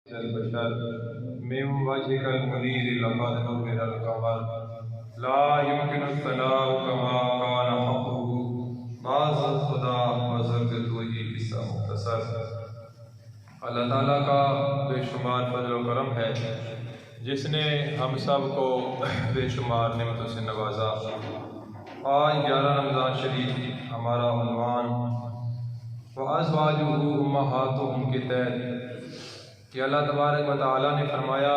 मिन वजहिकल मुनीर लक़द नुव्विरल क़मर ला युमकिनु सलाहु कमा कान हक़्क़ुहु बाज़ल खुदा वज़रगतुही किस्सा मुख्तसर। अल्लाह ताला का बेशुमार फज़ल व करम है जिसने हम सब को बेशुमार नेमतों से नवाजा। आज 11 रमज़ान शरीफ हमारा उन्वान व अज़वाजुहु उम्महातुहुम के तहत कि अल्लाह तबारक व तआला ने फरमाया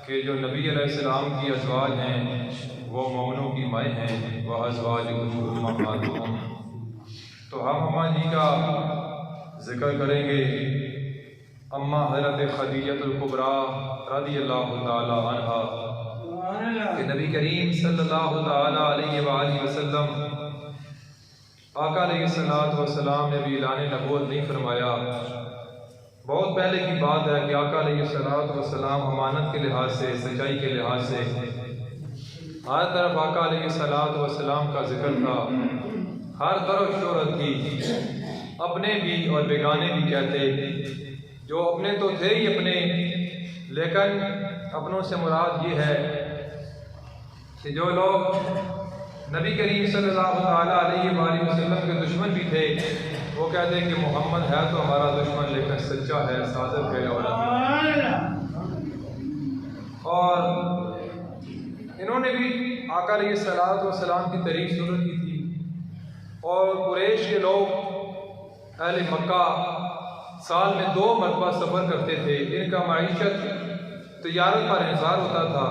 कि जो नबी अलैहिस्सलाम की अज़वाज हैं वो मोमिनों की माएँ हैं। वह अज़वाजुहु उम्महातुहुम, तो हम अम्मा जी का ज़िक्र करेंगे। अम्मा हज़रत खदीजतुल कुबरा रज़ियल्लाहु तआला अन्हा कि नबी करीम सल्लल्लाहु तआला अलैहि वसल्लम आका अलैहिस्सलातु वस्सलाम ने भी ऐलान नबूवत नहीं फरमाया। बहुत पहले की बात है कि आका अलैहिस्सलातु वस्सलाम अमानत के लिहाज से, सच्चाई के लिहाज से हर तरफ आका अलैहिस्सलातु वस्सलाम का जिक्र था, हर तरफ शोहरत थी। अपने भी और बेगाने भी कहते, जो अपने तो थे ही अपने, लेकिन अपनों से मुराद ये है कि जो लोग नबी करीम सल्लल्लाहु अलैहि वसल्लम के दुश्मन भी थे वो कहते हैं कि मोहम्मद है तो हमारा दुश्मन लेकिन सच्चा है, सादिक है। और इन्होंने भी आका अलैहिस्सलातु वस्सलाम की तारीफ सुन रखी थी। और कुरैश के लोग अहले मक्का साल में 2 मरतबा सफ़र करते थे। इनका माइशत तिजारत पर इंसार होता था।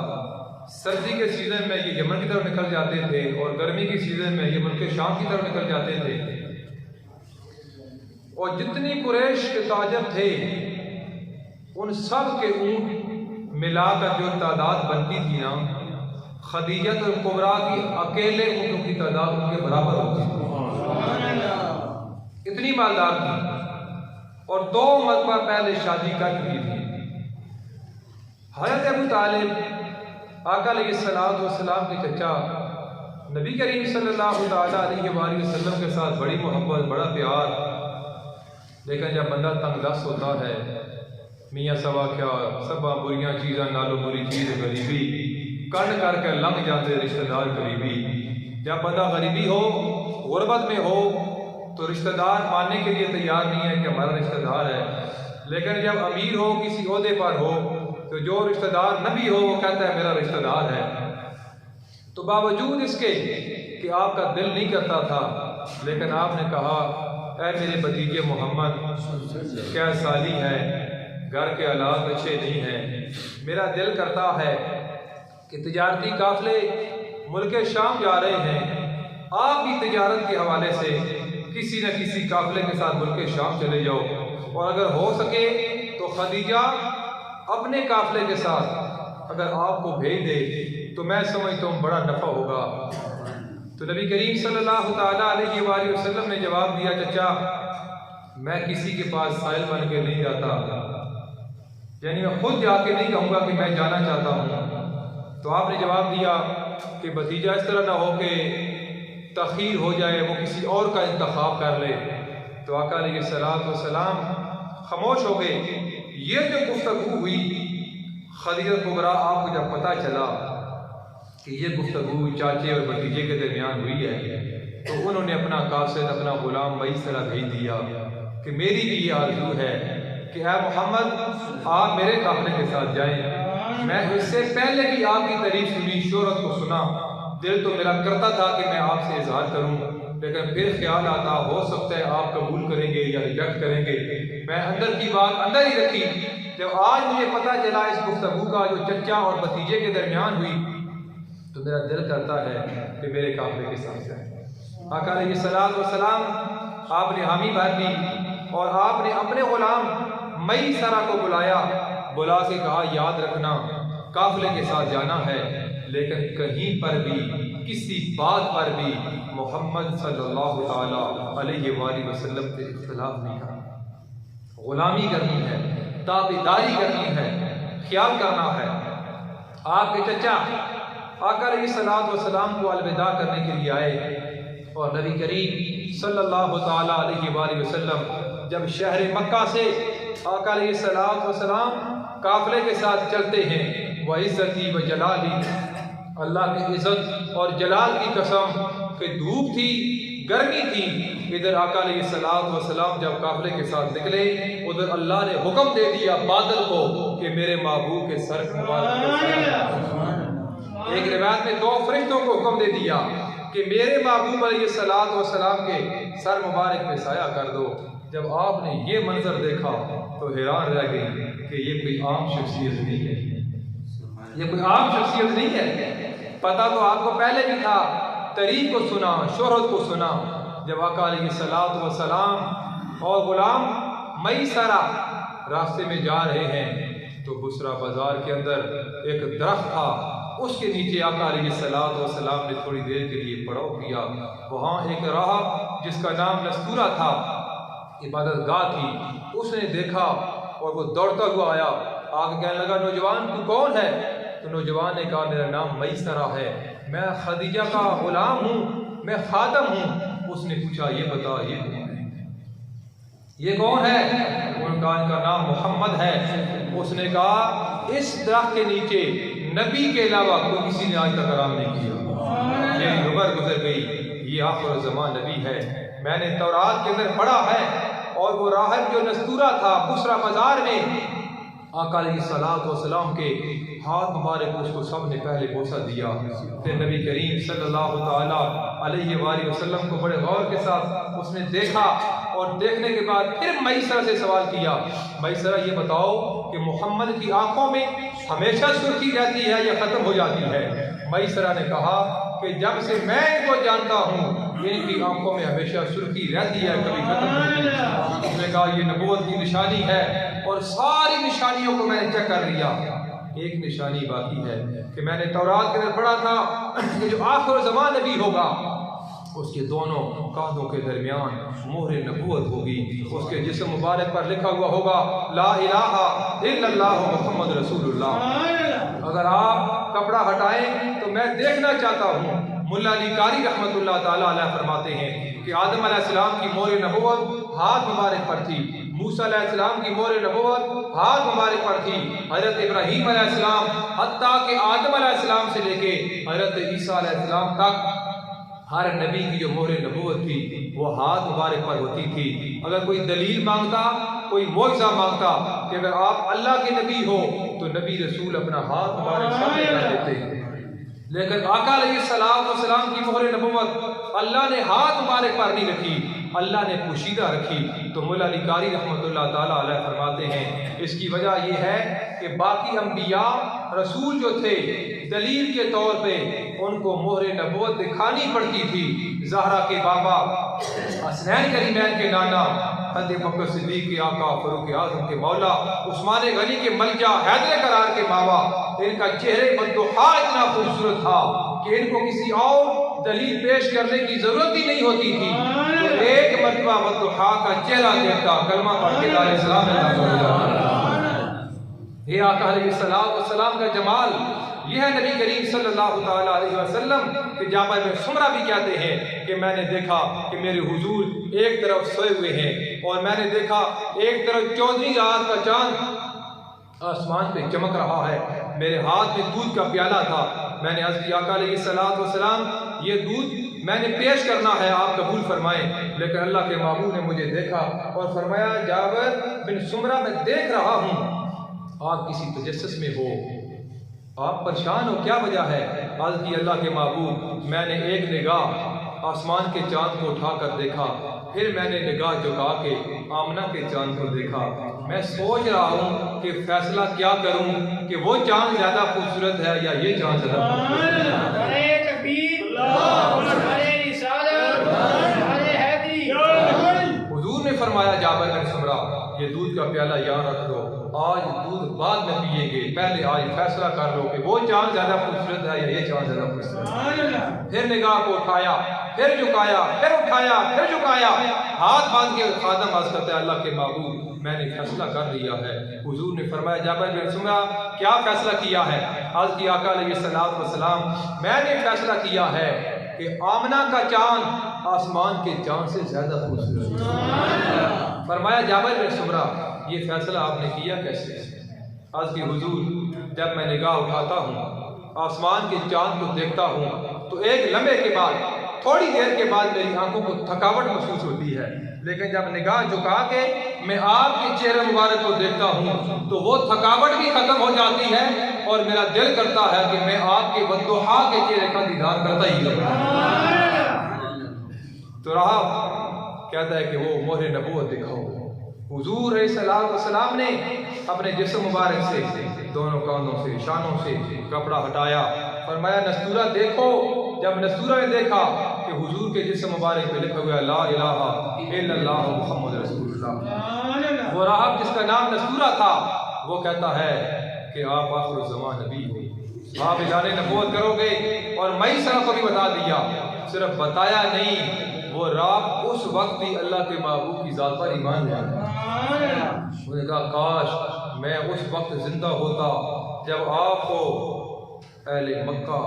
सर्दी के सीज़न में ये यमन की तरफ निकल जाते थे और गर्मी के सीज़न में ये मुल्क शाम की तरफ निकल जाते थे। और जितनी कुरैश के ताजर थे उन सब के ऊँट मिलाकर जो तादाद बनती थी ना, खदीजतुल कुबरा की अकेले ऊँटों की तादाद उनके बराबर होती थी। इतनी मालदार थी और 2 मरतबा पहले शादी कर चुकी थी। हज़रत अबू तालिब आका अलैहिस्सलातु वस्सलाम के चचा नबी करीम सल्लल्लाहु अलैहि वसल्लम के साथ बड़ी मोहब्बत, बड़ा प्यार। लेकिन जब बंदा तंगदस्त होता है, मियाँ सवा क्या सबा बुरियां चीज़ां नालों बुरी चीज़ गरीबी, कण करके लंघ जाते रिश्तेदार गरीबी। जब बंदा गरीबी हो, गुरबत में हो, तो रिश्तेदार मानने के लिए तैयार नहीं है कि हमारा रिश्तेदार है। लेकिन जब अमीर हो, किसी ओहदे पर हो, तो जो रिश्तेदार न भी हो वो कहता है मेरा रिश्तेदार है। तो बावजूद इसके कि आपका दिल नहीं करता था, लेकिन आपने कहा ऐ मेरे भतीजे मोहम्मद, क्या साली है, घर के हालात अच्छे नहीं हैं, मेरा दिल करता है कि तिजारती काफले मुल्क शाम जा रहे हैं, आप भी तिजारत के हवाले से किसी न किसी काफले के साथ मुल्क शाम चले जाओ। और अगर हो सके तो खदीजा अपने काफले के साथ अगर आपको भेज दे तो मैं समझता हूँ बड़ा नफ़ा होगा। तो नबी करीम सल्लल्लाहु अलैहि वसल्लम ने जवाब दिया, चचा मैं किसी के पास साइल बन के नहीं जाता, यानी मैं खुद जाके नहीं कहूँगा कि मैं जाना चाहता हूँ। तो आपने जवाब दिया कि भतीजा इस तरह ना हो कि तख़ीर हो जाए, वो किसी और का इंतखाब कर ले। तो आका अलैहिस्सलातु वस्सलाम खामोश हो गए। ये जो गुफ्तगू हुई खदीजतुल कुबरा, आपको जब पता चला कि ये गुफ्तगू चाचे और भतीजे के दरमियान हुई है, तो उन्होंने अपना कासिद, अपना गुलाम मैसरा भेज दिया कि मेरी भी ये आरज़ू है कि ऐ मोहम्मद आप मेरे काफले के साथ जाएं। मैं इससे पहले भी आपकी तारीफ सुनी, शोहरत को सुना, दिल तो मेरा करता था कि मैं आपसे इजहार करूं, लेकिन फिर ख्याल आता हो सकता है आप कबूल करेंगे या रिजेक्ट करेंगे। मैं अंदर की बात अंदर ही रखी। जब आज मुझे पता चला इस गुफ्तगू का जो चचा और भतीजे के दरमियान हुई, तो मेरा दिल करता है कि मेरे काफले के साथ जाए। आका अलैहिस्सलातु वस्सलाम आपने हामी भर दी और आपने अपने गुलाम मैसरा को बुला के कहा, याद रखना काफले के साथ जाना है, लेकिन कहीं पर भी किसी बात पर भी मोहम्मद सल्लल्लाहु अलैहि वसल्लम से इख्तिलाफ नहीं करना। गुलामी करनी है, ताबेदारी करनी है, ख्याल करना है। आपके चचा आका अलैहिस्सलातु वस्सलाम को अलविदा करने के लिए आए और नबी करीम सल्लल्लाहु अलैहि वसल्लम जब शहर मक्का से आका अलैहिस्सलाम काफिले के साथ चलते हैं। व इज़्ज़ती व जलाली, अल्लाह की इज़्ज़त और जलाल की कसम कि धूप थी, गर्मी थी। इधर आका अलैहिस्सलाम जब काफिले के साथ निकले, उधर अल्लाह ने हुक्म दे दिया बादल को कि मेरे महबूब के सर मुबारक। एक रिवायत में 2 फरिश्तों को हुक्म दे दिया कि मेरे महबूब अलैहिस्सलाम के सर मुबारक पे साया कर दो। जब आपने ये मंजर देखा तो हैरान रह गई कि ये कोई आम शख्सियत नहीं है, ये कोई आम शख्सियत नहीं है। पता तो आपको पहले भी था, तारीफ को सुना, शोहरत को सुना। जब आका अलैहिस्सलाम और गुलाम मैसरा रास्ते में जा रहे हैं तो बुसरा बाजार के अंदर एक दरख्त था, उसके नीचे आका अलैहिस्सलाम ने थोड़ी देर के लिए पड़ाव किया। वहाँ एक राह जिसका नाम नस्तूरा था, इबादत गाह थी, उसने देखा और वो दौड़ता हुआ आया। आगे कहने लगा, नौजवान तू कौन है? तो नौजवान ने कहा, मेरा नाम मैसरा है, मैं खदीजा का गुलाम हूँ, मैं खादम हूँ। उसने पूछा, ये बता ये कौन है? ये कौन है? उनका इनका नाम मोहम्मद है। उसने कहा, इस दरख्त के नीचे नबी के अलावा कोई किसी ने आज तक आराम नहीं किया। मेरी उम्र गुजर गई, ये आखिर ज़मान नबी है। मैंने तौरात के अंदर पढ़ा है। और वो राहब जो नस्तूरा था बुसरा बाजार में, आका अलैहिस्सलाम के हाथ मुबारक उसको सबने पहले बोसा दिया। फिर नबी करीम सल्लल्लाहु ताला अलैहि वसल्लम को बड़े गौर के साथ उसने देखा और देखने के बाद फिर मैसरा से सवाल किया, मैसरा ये बताओ कि मोहम्मद की आंखों में हमेशा सुर्खी रहती है या ख़त्म हो जाती है? मैसरा ने कहा कि जब से मैं इनको जानता हूँ इनकी आंखों में हमेशा सुर्खी रहती है, कभी खत्म नहीं होती। उसने कहा, ये नबूवत की निशानी है और सारी निशानियों को मैंने चेक कर लिया, एक निशानी बाकी है कि मैंने तौरात के अंदर पढ़ा था कि जो आखिर ज़मान नबी होगा उसके दोनों कांधों के दरमियान मोहर नबूवत होगी। उसके जिस्म मुबारक पर लिखा हुआ होगा, ला इलाहा इल्लल्लाह मुहम्मद रसूलुल्लाह। अगर आप कपड़ा हटाएं तो मैं देखना चाहता हूँ। मुल्ला अली कारी रहमतुल्लाह ताला अलैह फरमाते हैं कि आदम अलैहिस्सलाम की मोहर नबूवत हाथ मुबारक पर थी, मूसा अलैहिस्सलाम की मोहर नबूवत हाथ मुबारक पर थी, हज़रत इब्राहीम अलैहिस्सलाम हत्ता कि आदम अलैहिस्सलाम से लेके हज़रत ईसा अलैहिस्सलाम तक हर नबी की जो मोहर नबूवत थी वो हाथ मुबारक पर होती थी। अगर कोई दलील मांगता, कोई मौजज़ा मांगता कि अगर आप अल्लाह के नबी हो तो नबी रसूल अपना हाथ मुबारक सामने कर देते। लेकिन आका अलैहिस्सलाम की मोहर नबूवत अल्लाह ने हाथ मुबारक पर नहीं रखी, अल्लाह ने पोशीदा रखी। तो मुल्ला अली कारी रहमतुल्लाह ताला अलैह फरमाते हैं, इसकी वजह यह है कि बाकी अंबिया रसूल जो थे दलील के तौर पे उनको मोहर नबूवत दिखानी पड़ती थी। ज़हरा के बाबा, हसनैन करीमैन के नाना, हज़रत बकर सिद्दीक़ के आका, फ़ारूक आज़म के मौला, उस्मान गनी के मलजा, हैदर करार के मावा, इनका चेहरे बद्दुहा इतना खूबसूरत था कि इनको किसी और दलील पेश करने की जरूरत ही नहीं होती थी। तो एक मरतबा बद्दुहा का चेहरा देखता, कलमा पढ़ के दारे सलाम ये आका अलैहिस्सलाम का जमाल, यह है नबी करीम सल्लल्लाहु ताला अलैहि वसल्लम के जाबिर बिन सुमरा भी कहते हैं कि मैंने देखा कि मेरे हुजूर एक तरफ सोए हुए हैं और मैंने देखा एक तरफ 14वीं रात का चांद आसमान पे चमक रहा है। मेरे हाथ में दूध का प्याला था। मैंने अर्ज़ किया, आका अलैहिस्सलाम ये दूध मैंने पेश करना है, आप कबूल फरमाएं। लेकिन अल्लाह के महबूब ने मुझे देखा और फरमाया, जाबिर बिन सुमरा मैं देख रहा हूँ आप किसी तजस्सुस में हो, आप परेशान हो, क्या वजह है? अर्ज़ की, अल्लाह के महबूब मैंने एक निगाह आसमान के चांद को उठाकर देखा, फिर मैंने निगाह झुका के आमना के चांद को देखा। मैं सोच रहा हूँ कि फैसला क्या करूँ कि वो चांद ज्यादा खूबसूरत है या ये चांद ज्यादा खूबसूरत है। हुजूर ने फरमाया, जाबिर बिन सुमरा ये दूध का प्याला यहाँ रख दो, आज दूध बाद में पिएंगे, पहले आज फैसला कर लो कि वो चांद ज्यादा खूबसूरत है या ये चांद ज्यादा खूबसूरत है। फिर निगाह को उठाया, फिर झुकाया, फिर उठाया, फिर झुकाया, हाथ बांध के खादम अर्ज़ करता है, अल्लाह के महबूब मैंने फैसला कर लिया है। हुजूर ने फरमाया, जाबिर बिन सुमरा क्या फैसला किया है? अर्ज़ की, आका अलैहिस्सलाम मैंने फैसला किया है कि आमना का चांद आसमान के चांद से ज्यादा खूबसूरत है। फरमाया, जाबिर बिन सुमरा ये फैसला आपने किया कैसे? आज की हुजूर, जब मैं निगाह उठाता हूँ, आसमान के चांद को देखता हूँ, तो एक लम्हे के बाद, थोड़ी देर के बाद मेरी आंखों को थकावट महसूस होती है, लेकिन जब निगाह झुका के मैं आपके चेहरे मुबारक को देखता हूँ तो वो थकावट भी खत्म हो जाती है और मेरा दिल करता है कि मैं आपके बद्दुहा के चेहरे का दीदार करता ही रहूं। तो रहा कहता है कि वो मोहरे नबूवत दिखाओ। हुजूर अलैहिस्सलाम ने अपने जिस्म मुबारक से, दोनों कांधों से, शानों से कपड़ा हटाया, फरमाया नस्तूरा देखो। जब नस्तूरा ने देखा कि हुजूर के जिस्म मुबारक पे लिखा हुआ ला इलाहा इल्लल्लाह मुहम्मद रसूलुल्लाह, वो राहब जिसका नाम नस्तूरा था, वो कहता है कि आप आखिर ज़मान नबी हो, आप इजाने नबूवत करोगे। और मईसरा को भी बता दिया, सिर्फ बताया नहीं, वो रात उस वक्त भी अल्लाह के महबूब की ज़ात पर ईमान ले आया। उसने कहा काश मैं उस वक्त जिंदा होता जब आपको अहले मक्का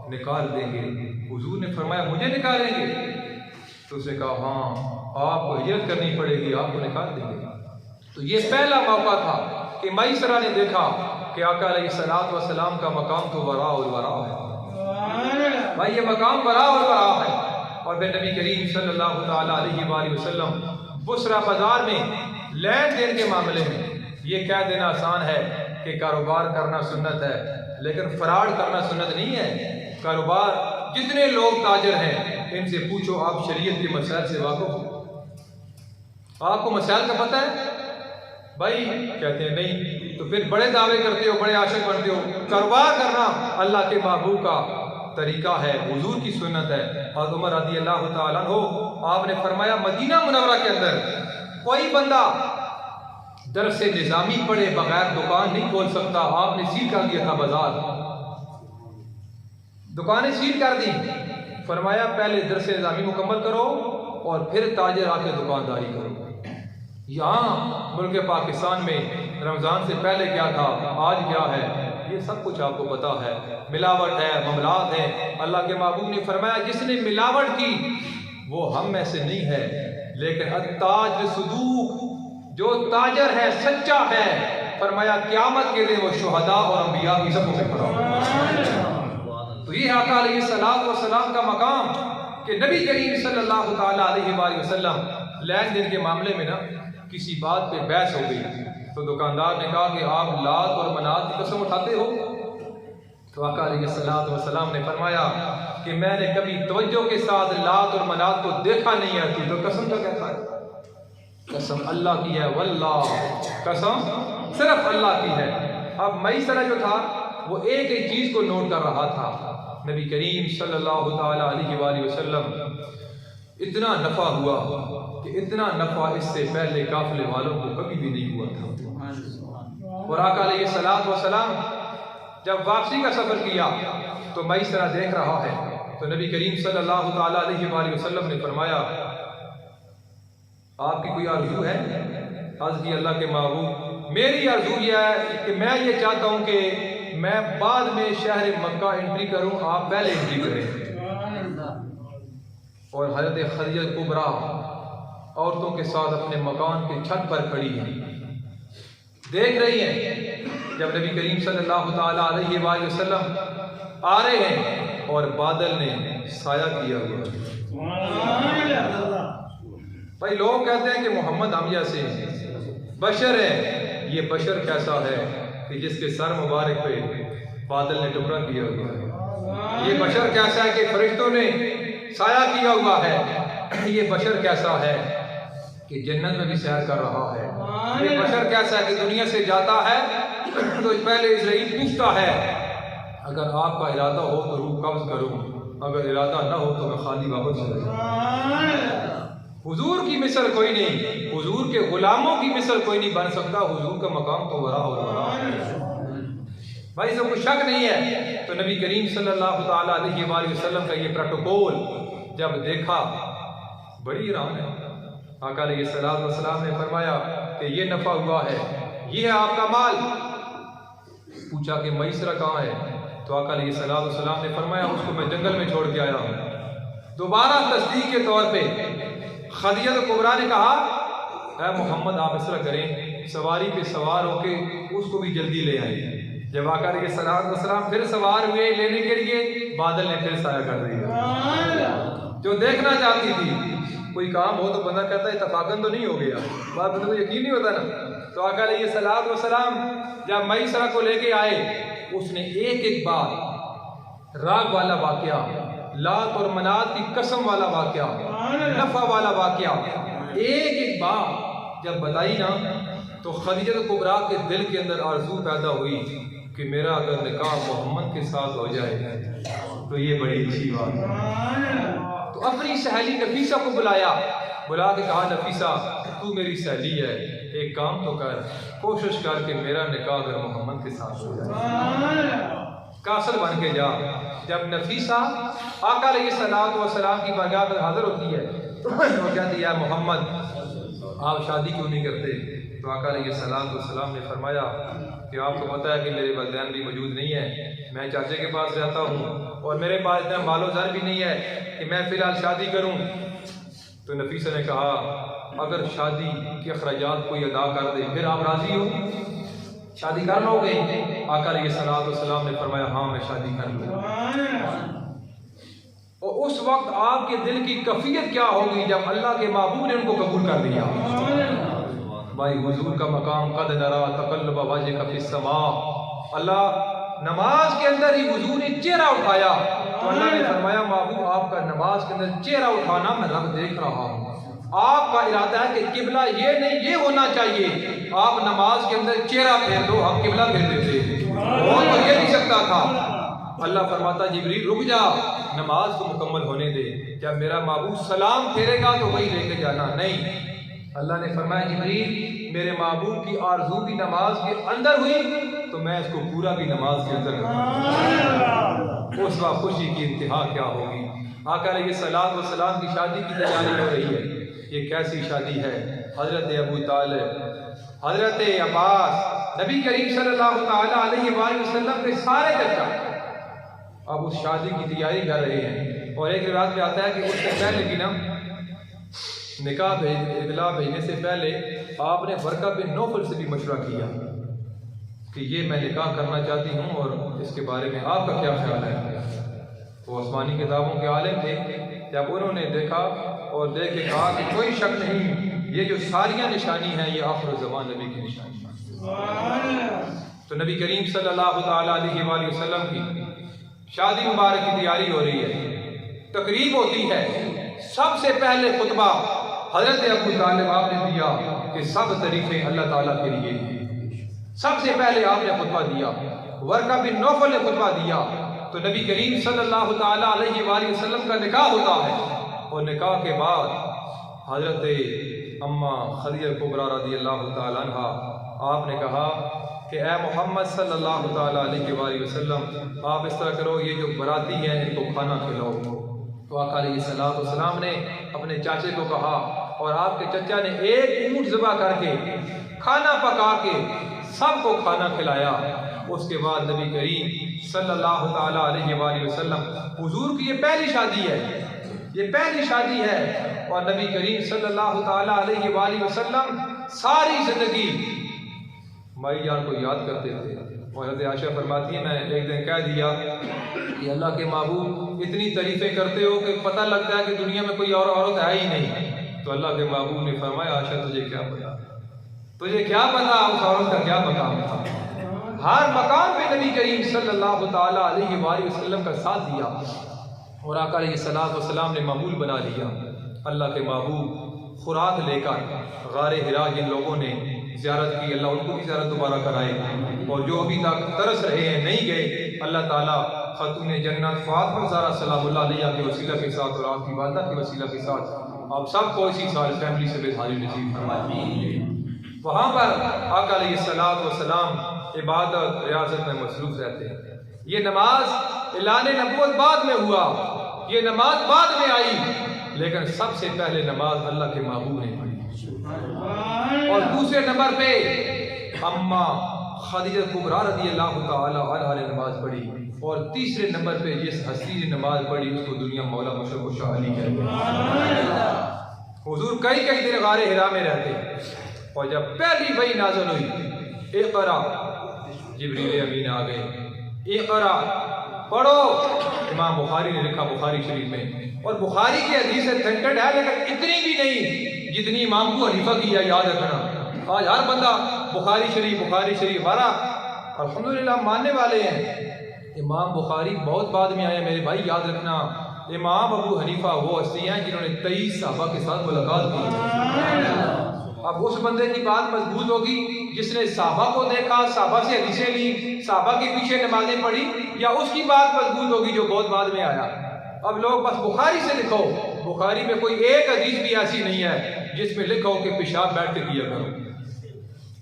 निकाल देंगे। हुजूर ने फरमाया मुझे निकालेंगे? तो उसने कहा हाँ, आपको हिजरत करनी पड़ेगी, आपको निकाल देंगे। तो ये पहला मौका था कि मईसरा ने देखा कि आका अलैहिस्सलातु वस्सलाम का मकाम तो वरा और वरा है भाई, ये मकाम वरा और वरा है। और फिर नबी करीम सल्लल्लाहु अलैहि वसल्लम बुसरा बाजार में लेन देन के मामले में ये कह देना आसान है कि कारोबार करना सुन्नत है, लेकिन फ्रॉड करना सुन्नत नहीं है। कारोबार जितने लोग ताजर हैं इनसे पूछो आप शरीयत के मसाइल से वाकिफ हो? आपको मसाइल का पता है? भाई कहते हैं नहीं, तो फिर बड़े दावे करते हो, बड़े आशिक बनते हो। कारोबार करना अल्लाह के महबूब का तरीका है, हुजूर की सुन्नत है। और उमर रज़ी अल्लाह तआला अन्हु, आपने फरमाया मदीना मुनव्वरा के अंदर कोई बंदा दरसे निज़ामी पढ़े बगैर दुकान नहीं खोल सकता। आपने सील कर दिया था बाजार, दुकानें सील कर दी। फरमाया पहले दरसे निज़ामी मुकम्मल करो और फिर ताजर आके दुकानदारी करो। यहाँ मुल्क पाकिस्तान में रमज़ान से पहले क्या था, आज क्या है, ये सब कुछ आपको पता है। मिलावट है, मामलात है। अल्लाह के महबूब ने फरमाया जिसने मिलावट की वो हम में से नहीं है, लेकिन अत्ताजिर सदूक, जो ताजर है, सच्चा है, फरमाया क़यामत के दिन वो शुहदा और अंबिया की ज़मीन में खड़ा होगा। तो ये आका अलैहिस्सलातु वस्सलाम का मकाम कि नबी करीम सल्लल्लाहु अलैहि वसल्लम लेन देन के मामले में ना किसी बात पे बहस हो गई, तो दुकानदार ने कहा कि आप लात और मनात की कसम उठाते हो? तो आका अलैहिस्सलातु वस्सलाम ने फरमाया कि मैंने कभी तवज्जो के साथ लात और मनात को देखा नहीं है। तो कसम का कहता है, कसम अल्लाह की है, वल्लाह, कसम सिर्फ अल्लाह की है। अब मईसरा जो था वो एक एक चीज को नोट कर रहा था। नबी करीम सल्लल्लाहु अलैहि वसल्लम इतना नफा हुआ कि इतना नफा इससे पहले काफिले वालों को कभी भी नहीं हुआ था। और आका अलैहिस्सलातु वस्सलाम जब वापसी का सफर किया तो मईसरा देख रहा है, तो नबी करीम सल्लल्लाहु अलैहि वसल्लम ने फरमाया आपकी कोई आरज़ू है? अर्ज़ की अल्लाह के महबूब मेरी आरज़ू यह है कि मैं ये चाहता हूँ कि मैं बाद में शहर मक्का एंट्री करूँ, आप पहले एंट्री करें। और हज़रत खदीजा कुबरा औरतों के साथ अपने मकान के छत पर खड़ी हैं, देख रही हैं जब नबी करीम सल्लल्लाहु अलैहि वसल्लम आ रहे हैं और बादल ने साया किया हुआ। भाई लोग कहते हैं कि मोहम्मद हम जैसे बशर है। ये बशर कैसा है कि जिसके सर मुबारक पे बादल ने टुकड़ा किया हुआ है? ये बशर कैसा है कि फरिश्तों ने साया किया हुआ है? ये बशर कैसा है कि जन्नत में भी सैर कर रहा है? ये बशर कैसा है कि दुनिया से जाता है तो पहले इज़राइल पूछता है अगर आपका इरादा हो तो रूह कब्ज़ करूं, अगर इरादा ना हो तो मैं खाली वापस चला जाऊं। हुजूर की मिसल कोई नहीं, हुजूर के गुलामों की मिसल कोई नहीं बन सकता। हुजूर का मकाम तो वरा और वरा भाई, इसमें कोई शक नहीं है। तो नबी करीम सल्लल्लाहु अलैहि वसल्लम का ये प्रोटोकॉल जब देखा बड़ी हैरान है। आका अलैहिस्सलातु वस्सलाम ने फरमाया कि ये नफा हुआ है, ये है आपका माल। पूछा कि मईसरा कहाँ है? तो आका अलैहिस्सलातु वस्सलाम ने फरमाया उसको मैं जंगल में छोड़ के आया हूँ। दोबारा तस्दीक के तौर पे खदीजा कुबरा ने कहा मोहम्मद आप इस तरह करें सवारी पे सवार होके उसको भी जल्दी ले आए। जब आका अलैहिस्सलाम फिर सवार हुए लेने के लिए, बादल ने फिर साया कर दिया। जो देखना चाहती थी, कोई काम हो तो बंदा कहता है इत्तफाकन तो नहीं हो गया, बात बंदे को यकीन नहीं होता ना। तो आका अलैहिस्सलाम जब मैसरा को लेके आए, उसने एक एक बार राग वाला वाकया, लात और मनात की कसम वाला वाकया, नफा वाला वाकया, एक एक बार जब बताई ना, तो खदीजा कुबरा के दिल के अंदर आरज़ू पैदा हुई कि मेरा अगर निकाह मोहम्मद के साथ हो जाए तो ये बड़ी अच्छी बात है। तो अपनी सहेली नफीसा को बुला के कहा, नफीसा तू मेरी सहेली है, एक काम तो कर, कोशिश कर कि मेरा निकाह अगर मोहम्मद के साथ हो जाए, कासल बन के जा। जब नफीसा आका अलैहिस्सलाम की बारगाह पर हाजिर होती है तो कहती है, मोहम्मद आप शादी क्यों नहीं करते? तो आका अलैहिस्सलाम ने फरमाया कि आपको पता है कि मेरे वालिदैन भी मौजूद नहीं है, मैं चाचे के पास रहता हूँ और मेरे पास इतना मालो ज़र भी नहीं है कि मैं फ़िलहाल शादी करूँ। तो नफीसा ने कहा, अगर शादी के अखराजात कोई अदा कर दे फिर आप राज़ी हो, शादी कर लोगे? आका अलैहिस्सलाम ने फरमाया, हाँ मैं शादी कर लूँगा। और उस वक्त आपके दिल की कैफियत क्या होगी जब अल्लाह के महबूब ने उनको कबूल कर दिया। भाई हुजूर का मकाम कद नरा तकल्लुब वजहिका फिस समा, अल्लाह नमाज के अंदर ही हुजूर ने चेहरा उठाया तो अल्लाह ने फरमाया, महबूब आपका नमाज के अंदर चेहरा उठाना मैं रब देख रहा हूँ। आपका इरादा है कि किबला ये नहीं ये होना चाहिए, आप नमाज के अंदर चेहरा फेर दो, हम किबला फेर देते, और तो ये नहीं सकता था। अल्लाह फरमाता, जिब्रील रुक जा, नमाज को मुकम्मल होने दे, जब मेरा महबूब सलाम फेरेगा तो वही लेके जाना। नहीं, अल्लाह ने फरमाया, जिब्रील मेरे महबूब की आरज़ू भी नमाज के अंदर हुई तो मैं इसको पूरा भी नमाज के अंदर करूँगा। उस वक्त खुशी की इंतहा क्या होगी। आका अलैहिस्सलाम की शादी की तैयारी हो रही है। ये कैसी शादी है? हजरत अबू तालिब, हजरत अब्बास, नबी करीम सल्लल्लाहु ताला अलैहि वसल्लम के सारे चचा अब उस शादी की तैयारी कर रहे हैं। और एक रिवायत में आता है कि उससे पहले की ना निकाह इतला भेजने से पहले आपने वर्का बिन नौफल से भी मशवरा किया कि ये मैं निकाह करना चाहती हूँ और इसके बारे में आपका क्या ख्याल है। वो आसमानी किताबों के आलिम थे। जब उन्होंने देखा और देख के कहा कि कोई शक नहीं, ये जो सारियाँ निशानी हैं ये आखिर ज़मान नबी की निशानी है। तो नबी करीम सल्लल्लाहु ताला अलैहि वसल्लम की शादी मुबारक की तैयारी हो रही है, तकरीब होती है। सबसे पहले खुतबा हजरत अबू तालिब आपने दिया कि सब तरीफे अल्लाह ताला के लिए। सबसे पहले आपने खुतबा दिया। वर्का बिन नौफल ने खुतबा दिया। तो नबी करीम सल्लल्लाहु ताला अलैहि वसल्लम का निकाह होता है और निकाह के बाद हजरत अम्मा खदीजा कुबरा रज़ियल्लाहु ताला अन्हा आपने कहा कि ए मोहम्मद सल्लल्लाहु ताला अलैहि वसल्लम, आप इस तरह करो, ये जो बराती हैं इनको खाना खिलाओ। तो आका अलैहिस्सलाम ने अपने चाचे को कहा और आपके चचा ने एक ऊँट ज़बह करके खाना पका के सबको खाना खिलाया। उसके बाद नबी करीम सल्लल्लाहु ताला अलैहि वसल्लम, हुजूर की ये पहली शादी है, ये पहली शादी है। और नबी करीम सल्लल्लाहु ताला अलैहि वसल्लम सारी जिंदगी माई जान को याद करते थे। और हज़रत आयशा फरमाती है, मैं एक दिन कह दिया कि अल्लाह के महबूब इतनी तारीफ़ें करते हो कि पता लगता है कि दुनिया में कोई और औरत है ही नहीं। तो अल्लाह के महबूब ने फरमाया, आयशा तुझे क्या पता, तुझे क्या पता उस औरत का क्या मकाम था। हर मकाम पे नबी करीम सल्लल्लाहु ताला अलैहि वसल्लम का साथ दिया और आका अलैहिस्सलाम ने मामूल बना लिया। अल्लाह के महबूब खुराक लेकर गारे हिरा जिन लोगों ने ज़ियारत की, अल्लाह उनको भी ज़ियारत दोबारा कराए। और जो अभी तक तरस रहे हैं नहीं गए, अल्लाह ताला खातून जन्नत फातिमा ज़हरा सलामुल्लाह अलैहा के वसीला के साथ और आपकी वालिदा के वसीला के साथ आप सबको इसी साल फैमिली से बेहारी नसीब फरमाए। वहाँ पर आका अलैहिस्सलाम इबादत रियाजत में मसरूफ रहते हैं। ये नमाज ऐलान नबूवत बाद में हुआ, ये नमाज बाद में आई, लेकिन सबसे पहले नमाज अल्लाह के महबूब ने पढ़ी। और दूसरे नंबर पे अम्मा खदीजा कुबरा रज़ियल्लाहु ताला अन्हा ने नमाज पढ़ी। और तीसरे नंबर पे जिस हस्ती ने नमाज पढ़ी उसको दुनिया मौला मशरक़ शाह अली कहते हैं। हुजूर कई दिन गारे हिरा में रहते, और जब पहली वही नाज़िल हुई, इक़रा, जिब्रील अमीन आ गए, इक़रा पढ़ो। इमाम बुखारी ने लिखा बुखारी शरीफ में, और बुखारी की हदीस अथेंटिक है, लेकिन इतनी भी नहीं जितनी इमाम अबू हनीफा की है। याद रखना, आज हर बंदा बुखारी शरीफ हमारा अल्हम्दुलिल्लाह मानने वाले हैं। इमाम बुखारी बहुत बाद में आए मेरे भाई, याद रखना। इमाम अबू हनीफा वो हस्ती हैं जिन्होंने 23 सहाबा के साथ मुलाकात की। अब उस बंदे की बात मजबूत होगी जिसने सहाबा को देखा, सहाबा से हदीसें ली, सहाबा के पीछे नमाजें पढ़ी, या उसकी बात मजबूत होगी जो बहुत बाद में आया। अब लोग बस बुखारी से लिखो, बुखारी में कोई एक हदीस भी ऐसी नहीं है जिसमें लिखो कि पेशाब बैठ के किया करो,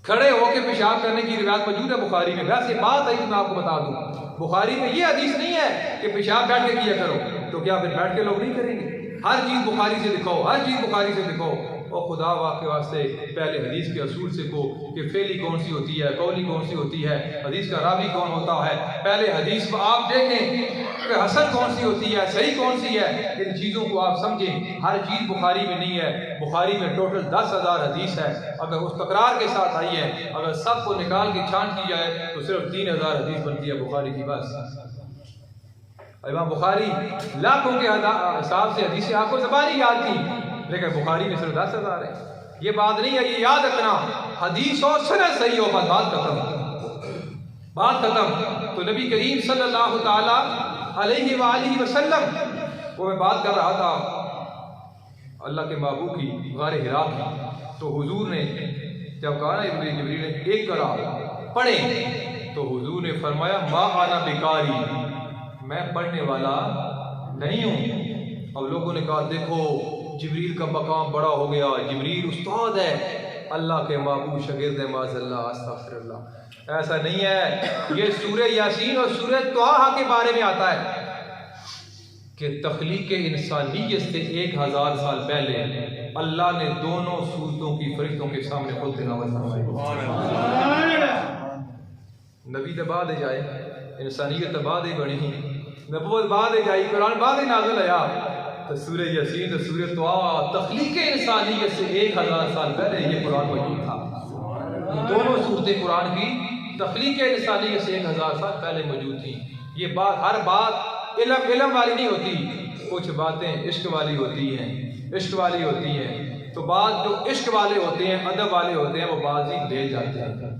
खड़े होकर पेशाब करने की रिवायत मौजूद है बुखारी में। वैसे बात है, मैं आपको बता दूं, बुखारी में ये हदीस नहीं है कि पेशाब बैठ के किया करो। तो क्या फिर बैठ के लोग नहीं करेंगे? हर चीज़ बुखारी से लिखो, हर चीज़ बुखारी से लिखो। और खुदा के वास्ते पहले हदीस के असूल से को कि फेली कौन सी होती है, कौली कौन सी होती है, हदीस का रावी कौन होता है, पहले हदीस में आप देखें कि हसन कौन सी होती है, सही कौन सी है। इन चीज़ों को आप समझें। हर चीज़ बुखारी में नहीं है। बुखारी में टोटल 10,000 हदीस है। अगर उस तकरार के साथ आई है, अगर सबको निकाल के छान की जाए तो सिर्फ 3,000 हदीस बनती है बुखारी की बस। इमाम बुखारी लाखों के हिसाब से हदीसें आपको ज़बानी याद थी, लेकिन बुखारी में सिर्फ 10,000 है। ये बात नहीं है, ये याद रखना। हदीस और सनद सही हो, बस बात खत्म, बात खत्म। तो नबी करीम सल्लल्लाहु ताला अलैहि वसल्लम वो मैं बात कर रहा था अल्लाह के महबूब की, गारे हिरा की। तो हुजूर ने जब कहा ना जिब्रील ने एक करा पढ़े, तो हुजूर ने फरमाया मा आना बिकारी, मैं पढ़ने वाला नहीं हूँ। अब लोगों ने कहा देखो जिब्रील का मकाम बड़ा हो गया, जिब्रील उस्ताद है, अल्लाह के महबूब शागिर्द है, माज़अल्लाह अस्तग़फिरुल्लाह। ऐसा नहीं है। ये सूरह यासीन और सूरह त्वाहा के बारे में आता है कि तख्लीक इंसानियत से 1000 साल पहले अल्लाह ने दोनों सूरतों की फरिश्तों के सामने खुद तिलावत फरमाई। नबी तो बाद जाए, इंसानियत बाद ही बनी, नबूवत बाद जाई, कुरान बाद ही नाज़िल आया। तो सूरह यासीन तो सूरह त्वाहा तख्लीक इंसानियत से 1000 साल पहले ये कुरान मौजूद था। दोनों सूरतें कुरान की तख्लीक इंसानियत से 1000 साल पहले मौजूद थी। ये बात, हर बात इल्म वाली नहीं होती, कुछ बातें इश्क वाली होती हैं, इश्क वाली होती हैं। तो बात जो इश्क वाले होते हैं, अदब वाले होते हैं, वो बाजी ले जाते हैं।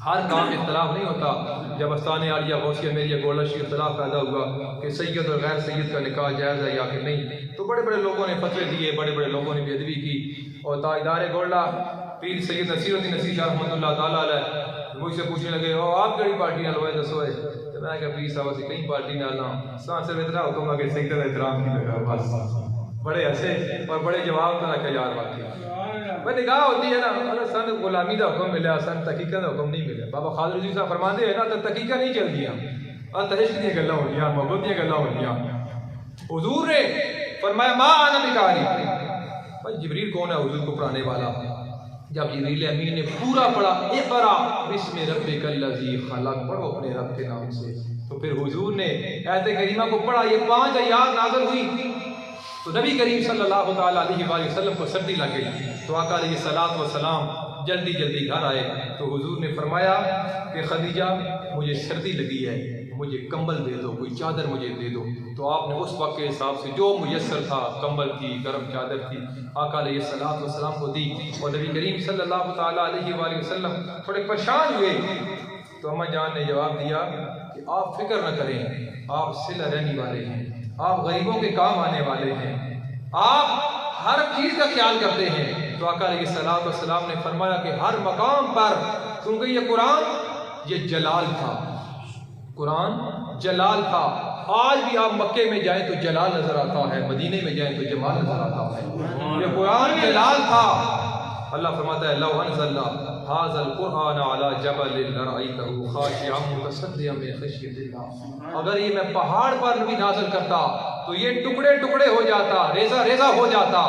हर काम में इख्तलाफ नहीं होता। जब अस्ताने आलिया गौसिया मेरिया गोलश इख्तलाफ पैदा हुआ कि सैयद और गैर सैयद का निकाह जायज़ है या फिर नहीं, तो बड़े बड़े लोगों ने फतवे दिए, बड़े बड़े लोगों ने बेअदबी की। और ताजदार गोल्डा पीर सैयद नसीरुद्दीन नसीर शाह रहमतुल्लाह ताला अलैह मुझसे पूछने लगे और आप कड़ी पार्टी ना लोए दसो। तो मैं क्या पीर साहब से कई पार्टी ना ला सिर्फ इतना हुक्म कि सही तरह एहतराम की लगा बस। बड़े हंसे और बड़े जवाब तो रखे यार बाकी भाई निगाह होती है ना। अगर सन गुलामी का हुक्म मिला, सन तकीका का हुक्म नहीं मिला। बाबा खालिद रज़ी साहब फरमाते हैं ना, तो तकीका नहीं चल दिया, इश्क दी गल्लां होंदियां, मोहब्बत दी गल्लां होंदियां। हुजूर ने फरमाया मा आना बिकारी, भाई जिब्रील कौन है हुजूर को पढ़ाने वाला? जब जिब्रील अमीन ने पूरा पढ़ा इक़रा बिस्मि रब्बिकल लज़ी खलक़, पढ़ो अपने रब के नाम से, तो फिर हुजूर ने आयत करीमा को पढ़ा। ये 5 आयत नाज़िल हुई तो नबी करीम सल्लल्लाहु ताला अलैहि वसल्लम को सर्दी लग गई। तो आका अलैहिस्सलातु वस्सलाम जल्दी जल्दी घर आए। तो हुजूर ने फरमाया कि खदीजा मुझे सर्दी लगी है, मुझे कंबल दे दो, कोई चादर मुझे दे दो। तो आपने उस वक्त के हिसाब से जो मुयस्सर था, कंबल थी, गर्म चादर थी, आका अलैहिस्सलातु वस्सलाम को दी। और नबी करीम सल्लल्लाहु ताला अलैहि वसल्लम थोड़े परेशान हुए। तो अम्मा जान ने जवाब दिया कि आप फिक्र न करें, आप सिला रहने वाले हैं, आप गरीबों के काम आने वाले हैं, आप हर चीज़ का ख्याल करते हैं। तो आका अलैहिस्सलातु वस्सलाम ने फरमाया कि हर मकाम पर, क्योंकि ये कुरान ये जलाल था, कुरान जलाल था। आज भी आप मक्के में जाएं तो जलाल नजर आता है, मदीने में जाएं तो जमाल नजर आता है। ये कुरान जलाल था। अल्लाह फरमाता है लौ अनज़लना हाज़ल कुरआन अला जबलिन लरअयतहु खाशिअन मुतसद्दिअन मिन खश्यतिल्लाह, अगर ये मैं पहाड़ पर भी नाज़िल करता तो ये टुकड़े टुकड़े हो जाता, रेजा रेजा हो जाता।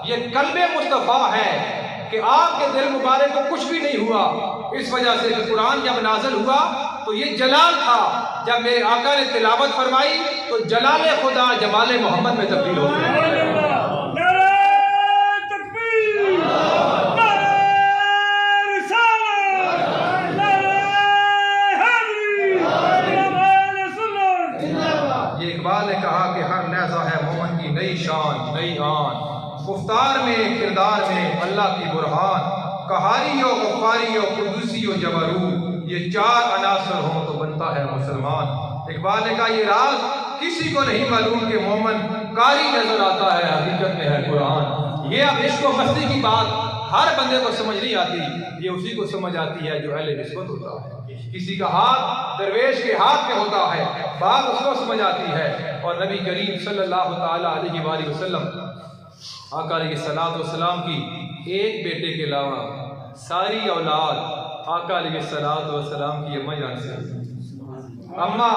ये कल्बे मुस्तफ़ा है कि आपके दिल मुबारक को कुछ भी नहीं हुआ, इस वजह से कि कुरान जब नाज़िल हुआ तो ये जलाल था। जब मेरे आका ने तिलावत फरमाई तो जलाल खुदा जमाल मोहम्मद में तब्दील हो गया। शान नई आन, गुफ्तार में किरदार में अल्लाह की बुरहान, कहारी हो गफ्फारी हो कुदूसी हो जबरूत, ये चार अनासर हो तो बनता है मुसलमान। इकबाल ने कहा ये राज किसी को नहीं मालूम कि मोमन कारी नजर आता है, हकीकत में है कुरान। ये अब इश्क व मस्ती की बात हर बंदे को समझ नहीं आती, ये उसी को समझ आती है जो अहले निस्बत होता है। किसी का हाथ दरवेश के हाथ में होता है, बात उसको समझ आती है। और नबी करीम सल्लल्लाहु ताला अलैहि वसल्लम आका अलैहिस्सलातु वस्सलाम की एक बेटे के अलावा सारी औलाद आका अलैहिस्सलातु वस्सलाम की अम्मा जान से, अम्मा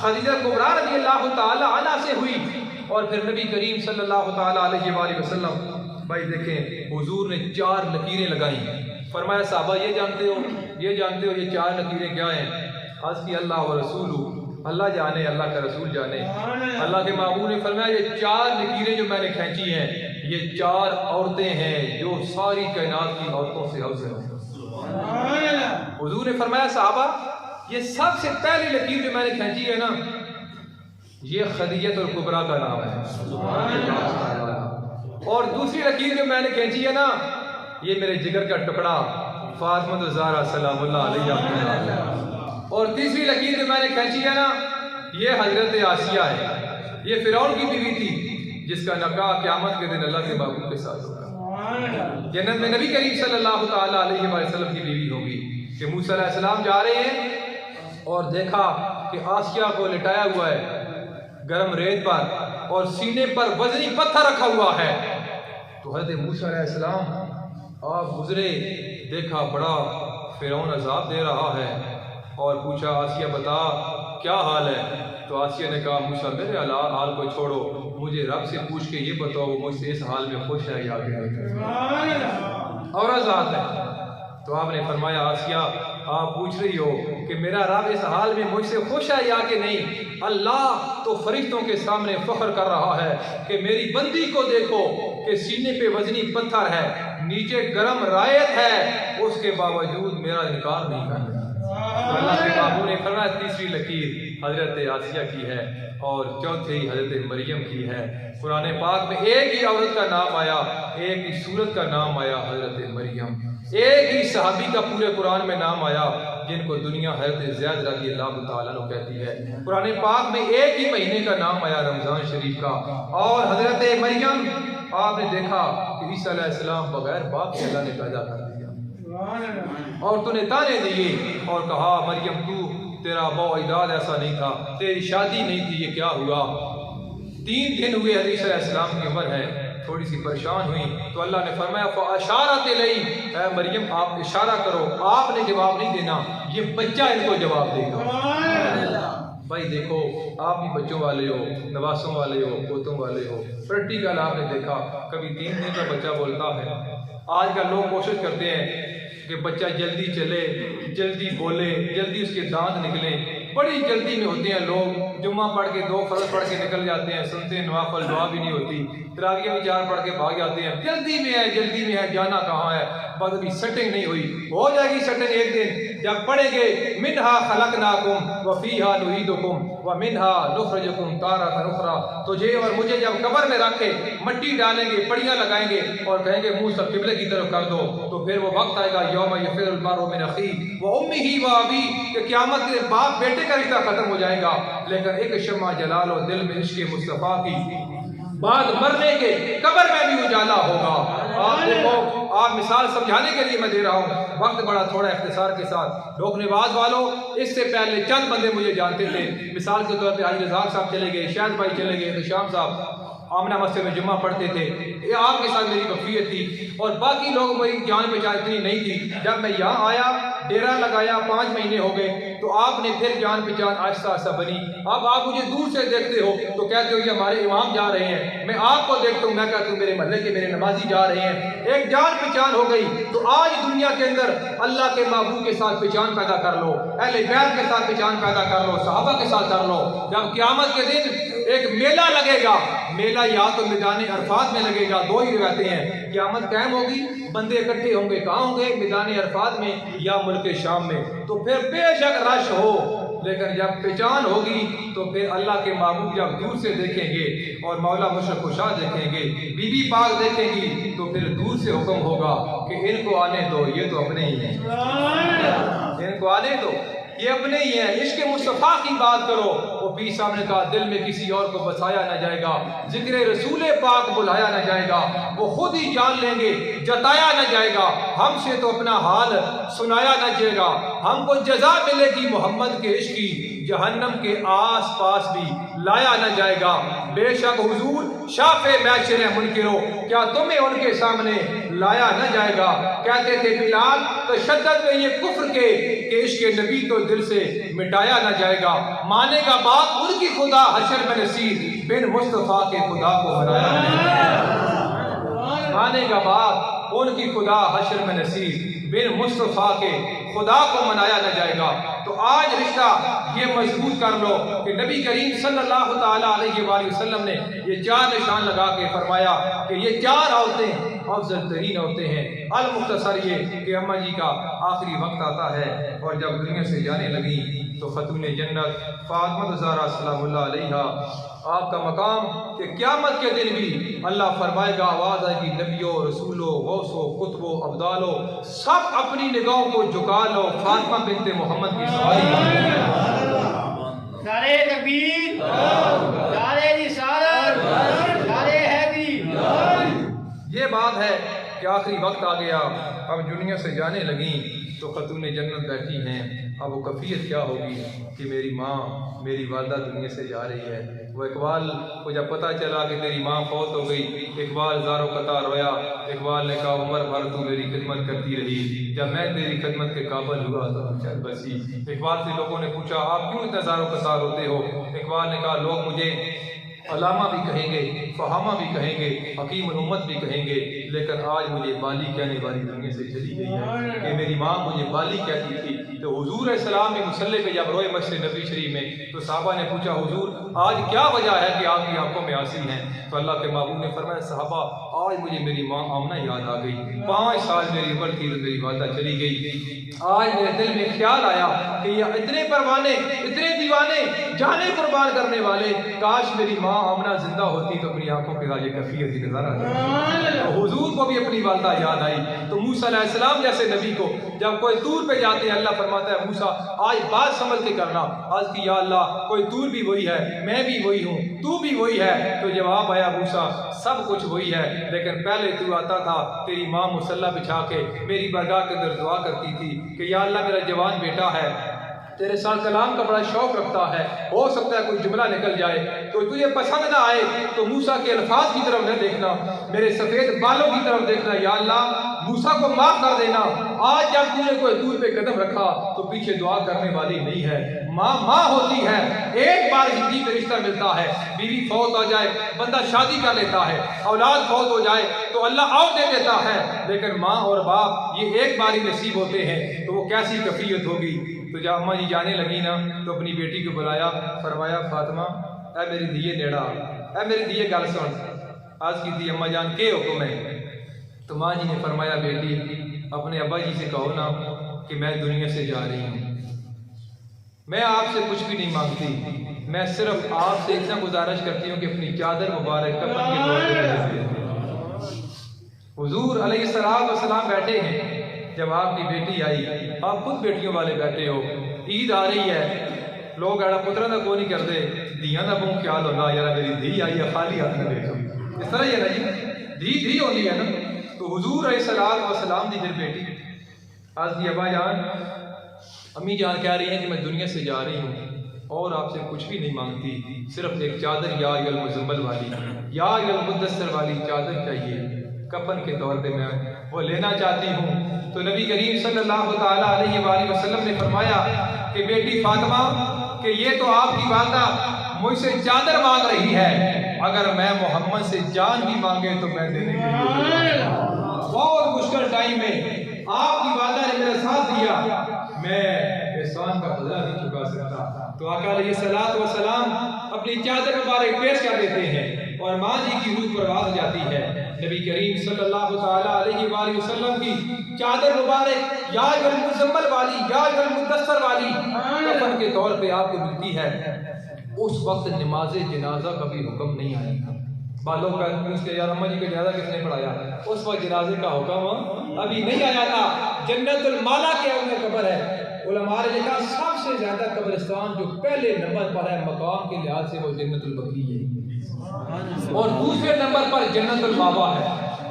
खदीजा कुबरा रज़ियल्लाहु ताला अन्हा से हुई। और फिर नबी करीम सल्लल्लाहु ताला अलैहि वसल्लम, भाई देखें, हुजूर ने 4 लकीरें लगाई। फरमाया साहबा ये जानते हो ये 4 लकीरें क्या हैं? आज की अल्लाह व रसूल, अल्लाह जाने अल्लाह का रसूल जाने। अल्लाह के महबूब ने फरमाया ये 4 लकीरें जो मैंने खींची हैं, ये 4 औरतें हैं जो सारी कायनात की औरतों से अफजल हैं। हुजूर ने फरमाया साहबा ये सबसे पहली लकीर जो मैंने खींची है ना, ये खदीजतुल कुबरा का नाम है। और दूसरी लकीर जो मैंने खींची है ना, ये मेरे जिगर का टुकड़ा फातिमा ज़हरा सलामुल्लाह अलैहा। और तीसरी लकीर जो मैंने खींची है ना, ये हजरत आसिया है। ये फिरौन की बीवी थी जिसका निकाह क़यामत के दिन अल्लाह के महबूब के साथ होगा। जन्नत में नबी करीम सल्लल्लाहु ताला अलैहि वसल्लम की बीवी होगी। कि मूसा अलैहिस्सलाम जा रहे हैं और देखा कि आसिया को लिटाया हुआ है गर्म रेत पर और सीने पर वजनी पत्थर रखा हुआ है। तो हज़रत मूसा अलैहिस्सलाम आप गुजरे, देखा बड़ा फिरौन अज़ाब दे रहा है और पूछा आसिया बता क्या हाल है? तो आसिया ने कहा मूसा मेरे हाल को छोड़ो, मुझे रब से पूछ के ये बताओ वो मुझसे इस हाल में खुश है या और आज़ाद है। तो आपने फरमाया आसिया आप पूछ रही हो कि मेरा रब इस हाल में मुझसे खुश है या कि नहीं? अल्लाह तो फरिश्तों के सामने फख्र कर रहा है कि मेरी बंदी को देखो कि सीने पे वजनी पत्थर है, नीचे गरम रायत है, उसके बावजूद मेरा इनकार नहीं कर रहा। तो अल्लाह के बाबू ने फरमाया तीसरी लकीर हजरत आसिया की है और चौथी हजरत मरियम की है। कुरान पाक में एक ही औरत का नाम आया, एक ही सूरत का नाम आया हजरत मरियम। एक ही सहाबी का पूरे कुरान में नाम आया जिनको दुनिया हजरत ज़ैद रज़ियल्लाहु ताला अन्हु कहती है। कुरान पाक में एक ही महीने का नाम आया रमजान शरीफ का। और हजरत मरियम आपने देखा कि ईसा अलैहिस्सलाम बगैर बाप के अल्लाह ने पैदा कर दिया और तूने ताने दिए और कहा मरियम तू तेरा बौइदाद ऐसा नहीं था, तेरी शादी नहीं थी, ये क्या हुआ? 3 दिन हुए ईसा अलैहिस्सलाम की उम्र है, थोड़ी सी परेशान हुई तो अल्लाह ने फरमाया फ़अशारत इलैहि, मरियम आप इशारा करो, आपने जवाब नहीं देना, ये बच्चा इनको जवाब देगा। भाई देखो आप भी बच्चों वाले हो, नवासों वाले हो, पोतों वाले हो, प्रैक्टिकल आपने देखा कभी 3 दिन का बच्चा बोलता है। आजकल लोग कोशिश करते हैं कि बच्चा जल्दी चले, जल्दी बोले, जल्दी उसके दांत निकले, बड़ी जल्दी में होते हैं लोग। जुम्मा पढ़ के 2 फर्ज पढ़ के निकल जाते हैं, सुनते हैं नवाफल दुआ भी नहीं होती, तरावियां भी 4 पढ़ के भाग जाते हैं। जल्दी में है, जाना कहाँ है? बस अभी सेटिंग नहीं हुई, हो जाएगी सेटिंग एक दिन जब पढ़ेंगे मिन्हा खलकनाकुम व फीहा नुईदुकुम व मिन्हा नुखरिजुकुम तारतन उखरा। तुझे और मुझे जब कब्र में रखे मट्टी डालेंगे, पड़ियाँ लगाएंगे और कहेंगे मुँह सब किबले की तरफ कर दो, तो फिर वो वक्त आएगा यौम यफ़िरुल मरउ मिन अख़ीही व उम्मिही व अबीही कि क़यामत के बाप बेटे का रिश्ता खत्म हो जाएगा। लेकिन एक शम्मा जलाल और दिल में इश्क़ मुस्तफ़ा की बाद मरने के कब्र में भी उजाला होगा। आप देखो, आप मिसाल समझाने के लिए मैं दे रहा हूँ, वक्त बड़ा थोड़ा इख्तिसार के साथ। लोग नवाज वालों इससे पहले चंद बंदे मुझे जानते थे, मिसाल के तौर पे हाजी रज़ाक साहब चले गए, शायद भाई चले गए, तो शाम साहब आमना मस्जिद में जुम्मा पढ़ते थे, ये आपके साथ मेरी वफ़ीयत थी और बाकी लोग मेरी जान पहचान इतनी नहीं थी। जब मैं यहाँ आया, डेरा लगाया, 5 महीने हो गए, तो आपने फिर जान पहचान आहिस्ता आहिस्ता बनी। अब आप मुझे दूर से देखते हो तो कहते हो ये हमारे इमाम जा रहे हैं, मैं आपको देखता हूँ, मैं कहता हूँ मेरे महल्ले के मेरे नमाजी जा रहे हैं। एक जान पहचान हो गई। तो आज दुनिया के अंदर अल्लाह के महबूब के साथ पहचान पैदा कर लो, अहले बैत के साथ पहचान पैदा कर लो, सहाबा के साथ कर लो। जब क़यामत के दिन एक मेला लगेगा, मेला या तो मैदान अरफात में लगेगा, 2 ही रहते हैं, क़यामत कायम होगी, बंदे इकट्ठे होंगे, कहाँ होंगे? मैदान अरफात में या मुल्क शाम में। तो फिर बेशक रश हो, लेकिन जब पहचान होगी तो फिर अल्लाह के महबूब जब दूर से देखेंगे और मौला मुशरफ कुशा देखेंगे, बीबी पाक देखेंगी, तो फिर दूर से हुक्म होगा कि इनको आने दो, ये तो अपने ही हैं, इनको आने दो, ये अपने ही हैं। इश्क मुस्तफ़ा की बात करो, वो पीर साहब ने कहा दिल में किसी और को बसाया न जाएगा, जिक्र रसूल पाक बुलाया न जाएगा, वो खुद ही जान लेंगे, जताया न जाएगा, हमसे तो अपना हाल सुनाया न जाएगा, हमको जजा मिलेगी मोहम्मद के इश्क की, जहन्नम के आस पास भी लाया न जाएगा। बेशक हुजूर शाफे मैशर मुनकिरो, क्या तुम्हें उनके सामने लाया न जाएगा। कहते थे बिलाल तशद्दद में ये कुफ्र के इश्क नबी तो दिल से मिटाया न जाएगा। मानेगा बात उनकी खुदा हशर में नसीर, बिन मुस्तफा के खुदा को हराया नहीं। मानेगा बात उनकी खुदा हशर में नसीर, बिन मुस्तफा के खुदा को मनाया न जाएगा। तो आज रिश्ता ये मजबूत कर लो कि नबी करीम सल्लल्लाहु ताला अलैहि वसल्लम ने ये चार निशान लगा के फरमाया कि ये चार औरतें अफजल तरीन औरतें हैं। अल मुख्तसर ये कि अम्मा जी का आखिरी वक्त आता है और जब दुनिया से जाने लगी तो खतून जन्नत फातिमा ज़हरा सलामुल्लाह अलैहा आपका मकाम कि क़यामत के दिन भी अल्लाह फरमाएगा, आवाज़ आएगी नबियों रसूलों गौसो कुतुबो अब्दालो सब अपनी निगाहों को झुका लो, फातिमा बिन्ते मोहम्मद की सवारी। नारे तकबीर, नारे रिसालत, नारे हैदरी। ये बात है कि आखिरी वक्त आ गया, अब दुनिया से जाने लगी तो खतून जन्नत बैठी हैं। अब वो कफ़ीयत क्या होगी कि मेरी माँ मेरी वालदा दुनिया से जा रही है। वो इकबाल को जब पता चला कि तेरी माँ फौत हो गई, इकबाल ज़ारो कतार रोया। इकबाल ने कहा उम्र भर तू मेरी खिदमत करती रही, जब मैं तेरी खिदमत के काबिल हुआ तो चल बसी। इकबाल से लोगों ने पूछा आप क्यों इतना ज़ारो कतार होते हो। इकबाल ने कहा लोग मुझे अलामा भी कहेंगे, फहामा भी कहेंगे, हकीम उम्मत भी कहेंगे, लेकिन आज मुझे बाली कहने वाली दुनिया से चली गई है कि मेरी माँ मुझे बाली कहती थी। तो हुजूर सलाम ने मुसल्ले पे जब रोए मस्जिद नबी शरीफ में तो साहबा ने पूछा हुजूर आज क्या वजह है कि आपकी आंखों में आंसू हैं। तो अल्लाह के महबूब ने फरमाया साहबा आज मुझे मेरी माँ आमना याद आ गई, 5 साल मेरी उम्र थी तो मेरी वालदा चली गई। आज मेरे दिल में ख्याल आया कि ये इतने परवाने इतने दीवाने जाने कुर्बान करने वाले, काश मेरी माँ आमना जिंदा होती तो अपनी आंखों के आगे कफीयत ही नजर आती। तो हुजूर को भी अपनी वालदा याद आई। तो मूसा अलैहिस्सलाम जैसे नबी को जब कोई दूर पे जाते हैं अल्लाह फरमाता है मूसा आज बात समझ के करना, आज की या अल्लाह कोई दूर भी वही है, मैं भी वही हूँ, तू भी वही है। तो जवाब आया मूसा सब कुछ वही है, लेकिन पहले तू आता था तेरी माँ मुसल्ला बिछा के मेरी बरगाह के अंदर दुआ करती थी कि या अल्लाह मेरा जवान बेटा है, तेरे साथ कलाम का बड़ा शौक रखता है, हो सकता है कोई जुमला निकल जाए तो तुझे पसंद ना आए तो मूसा के अल्फाज की तरफ न देखना, मेरे सफेद बालों की तरफ देखना, या अल्लाह मूसा को माफ कर देना। आज जब तूने कोई दूर पे कदम रखा तो पीछे दुआ करने वाली नहीं है, माँ माँ होती है। एक बार जिंदगी में रिश्ता मिलता है, बीवी फौत हो जाए बंदा शादी कर लेता है, औलाद फौत हो जाए तो अल्लाह और दे देता है, लेकिन माँ और बाप ये एक बार ही नसीब होते हैं, तो वो कैसी कफीयत होगी। तो जब अम्मा जी जाने लगी ना तो अपनी बेटी को बुलाया, फरमाया फातिमा ऐ मेरी दिए नेड़ा, ऐ मेरी दिए गल सुन, आज की दी अम्मा जान के हुक्म है। तो माँ जी ने फरमाया बेटी अपने अब्बा जी से कहो ना कि मैं दुनिया से जा रही हूँ, मैं आपसे कुछ भी नहीं मांगती, मैं सिर्फ आपसे इतना गुजारिश करती हूँ कि अपनी चादर मुबारक कफन के तौर पे हुजूर अलैहिस्सलाम बैठे हैं। जब आपकी बेटी आई, आप खुद बेटियों वाले बैठे हो, ईद आ रही है, लोग एड़ा पुत्रा का को नहीं करते, धियां का बहुत ख्याल होगा यार मेरी धी आई है खाली हाथ में देखो, इस तरह ही है ना जी, धी होती है ना। तो हुजूर अलैहिस्सलाम की फिर बेटी आज की अब्बा जान अम्मी जान कह रही है कि मैं दुनिया से जा रही हूँ और आपसे कुछ भी नहीं मांगती, सिर्फ एक चादर या मुजम्मल वाली या मुद्दस्सर वाली चादर चाहिए, कफन के तौर पे मैं वो लेना चाहती हूँ। तो नबी करीम सल्लल्लाहु ताला अलैहि वसल्लम ने फरमाया कि बेटी फातिमा कि ये तो आपकी वालदा मुझसे चादर मांग रही है, अगर मैं मोहम्मद से जान भी मांगे तो मैं देने के लिए बहुत मुश्किल टाइम में आपकी वालदा ने मेरा साथ दिया, मैं एहसान का बदला नहीं चुका सकता। तो आका अलैहिस्सलातु वस्सलाम अपनी चादर मुबारक पेश कर देते हैं और माँ जी की रूह परवाज़ जाती है। नबी करीम सल्लल्लाहु ताला अलैहि वसल्लम की चादर मुबारक या मुज़म्मल वाली या मुदस्सर वाली कफन के तौर पे आपको मिलती है, उस वक्त नमाज जनाजा का भी हुक्म नहीं आया। बालों का पूछते यार अम्मा जी का जनाजा किसने पढ़ाया, उस वक्त जनाजे का हुक्म अभी नहीं आया था। जन्नतुल माला के अंदर कब्र है। उलमा ने लिखा सबसे ज्यादा कब्रिस्तान जो पहले नंबर पर है मकाम के लिहाज से वो जन्नतुल बकी है, और दूसरे नंबर पर जन्नतुल मावा है।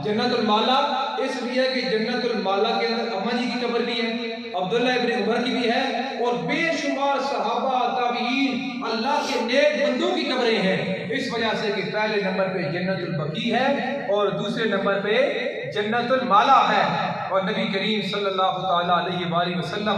जन्नतुल माला इसलिए कि जन्नतुल माला के अंदर अम्मा जी की कब्र भी है, अब्दुल्लाह इब्न उमर की भी है, और बेशुमार सहाबा ताबीन अल्लाह के नेक बंदों की कब्रें हैं। इस वजह से कि पहले नंबर पे जन्नतुल बकी है और दूसरे नंबर पे जन्नतुल माला है। और नबी करीम सल्लल्लाहु ताला अलैहि वसल्लम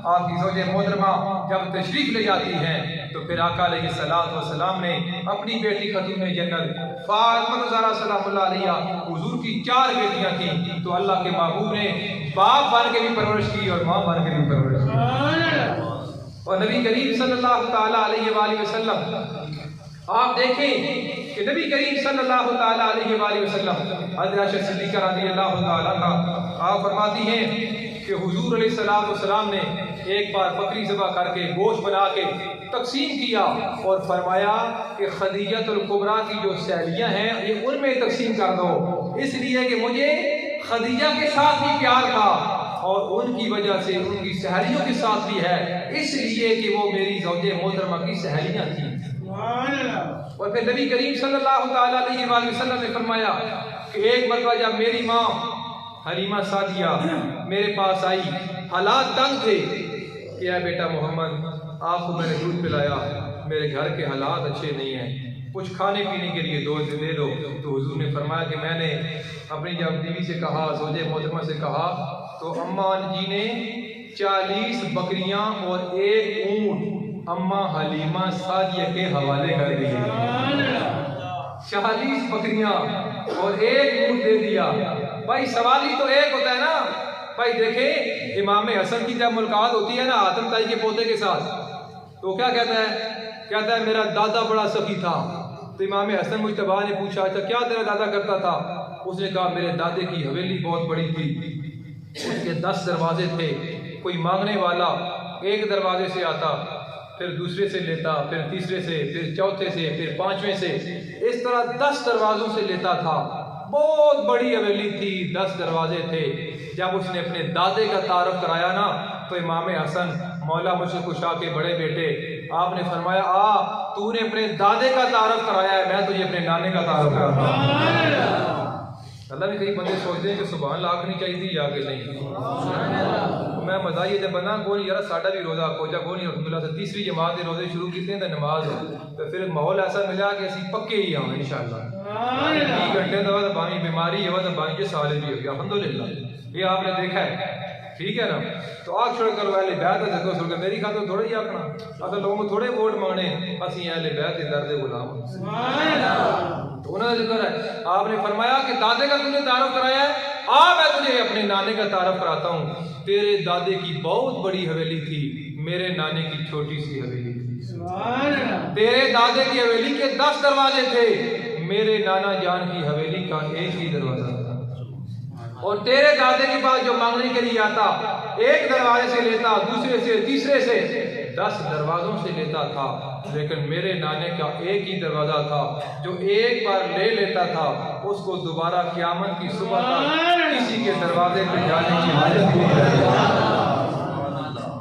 आपकी ज़ौजे मोहतरमा जब तशरीफ ले जाती हैं तो फिर आका अलैहिस्सलातु वस्सलाम ने अपनी बेटी खतून जन्नत फातिमा ज़हरा सलामुल्लाह अलैहा, हुजूर की 4 बेटियां थीं, तो अल्लाह के महबूब ने बाप बन के भी परवरिश की और माँ बन के भी परवरिश की। और नबी करीम सल्लल्लाहु ताला अलैहि वसल्लम आप देखें कि नबी करीम सल्लल्लाहु ताला अलैहि वसल्लम हज़रत आयशा सिद्दीक़ा रज़ियल्लाहु ताला अन्हा आप फरमाती हैं कि हुजूर अलैहिस्सलातु वस्सलाम ने एक बार बकरी ज़बह करके गोश्त बना के तकसीम किया और फरमाया कि खदीजतुल कुबरा की जो सहेलियां हैं ये उनमें तकसीम कर दो, इसलिए कि मुझे खदीजा के साथ भी प्यार था और उनकी वजह से उनकी सहेलियों के साथ भी है, इसलिए कि वो मेरी ज़ौजे मोहतरमा की सहेलियां थी। और फिर नबी करीम सल्लल्लाहु ताला अलैहि वसल्लम ने फरमाया कि एक मरतबा जब मेरी माँ हलीमा सादिया मेरे पास आई, हालात तंग थे कि या बेटा मोहम्मद आपको मैंने दूध पिलाया, मेरे घर के हालात अच्छे नहीं हैं, कुछ खाने पीने के लिए दे दो। तो हुजूर ने फरमाया कि मैंने अपनी जब बीवी से कहा, ज़ौजे मोहतरमा से कहा, तो अम्मा जी ने 40 बकरियां और 1 ऊंट अम्मा हलीमा सादिया के हवाले कर दिए। 40 बकरियां और 1 ऊंट दे दिया। भाई सवाल ही तो एक होता है ना भाई, देखें इमाम हसन की जब मुलाकात होती है ना आतम ताई के पोते के साथ, तो क्या कहता है? कहता है मेरा दादा बड़ा सखी था। तो इमाम हसन मुज्तबा ने पूछा अच्छा क्या तेरा दादा करता था? उसने कहा मेरे दादे की हवेली बहुत बड़ी थी, उसके 10 दरवाजे थे, कोई मांगने वाला एक दरवाजे से आता, फिर दूसरे से लेता, फिर तीसरे से, फिर चौथे से, फिर 5वें से, इस तरह 10 दरवाजों से लेता था। बहुत बड़ी हवेली थी, 10 दरवाजे थे। जब उसने अपने दादे का तारुफ कराया ना तो इमाम हसन मौला मुझसे कुशा के बड़े बेटे आपने फरमाया तूने अपने दादे का तारुफ कराया है, मैं तुझे अपने नाने का तारुफ कराता हूं। अल्लाह भी कई बंदे सोचते हैं कि सुभान अल्लाह आखनी चाहिए या कि नहीं। मैं मजाई जब बना को यार साडा भी रोजा खोजा को नहीं अलहमदुलिल्लाह से तीसरी जमात के रोजे शुरू किए तो नमाज तो फिर माहौल ऐसा मिला कि असं पक्के ही आए इंशाअल्लाह। 20 घंटे तो बाद बावी बीमारी है तो 22 साल भी हो गया अल्हम्दुलिल्लाह, ये आपने देखा है, ठीक है ना। तो आग छोड़ कर वाले बैत है तो सुन मेरी खातर थोड़ा ही आखना अगर लोगों को थोड़े वोट मांगने असं अहले बैत के दर्द गुलाम। तो उन्होंने जिक्र है आपने फरमाया कि दादे का तुमने तारुफ कराया है, मैं तुझे अपने नाने का तारुफ कराता हूँ। तेरे दादे की बहुत बड़ी हवेली थी, मेरे नाने की छोटी सी हवेली थी। तेरे दादे की हवेली के 10 दरवाजे थे, मेरे नाना जान की हवेली का एक ही दरवाजा था। और तेरे दादे के पास जो मांगने के लिए आता एक दरवाजे से लेता, दूसरे से, तीसरे से, 10 दरवाजों से लेता था, लेकिन मेरे नाने का एक ही दरवाजा था जो एक बार ले लेता था उसको दोबारा क़यामत की सुबह तक किसी के दरवाजे पे जाने की हालत नहीं।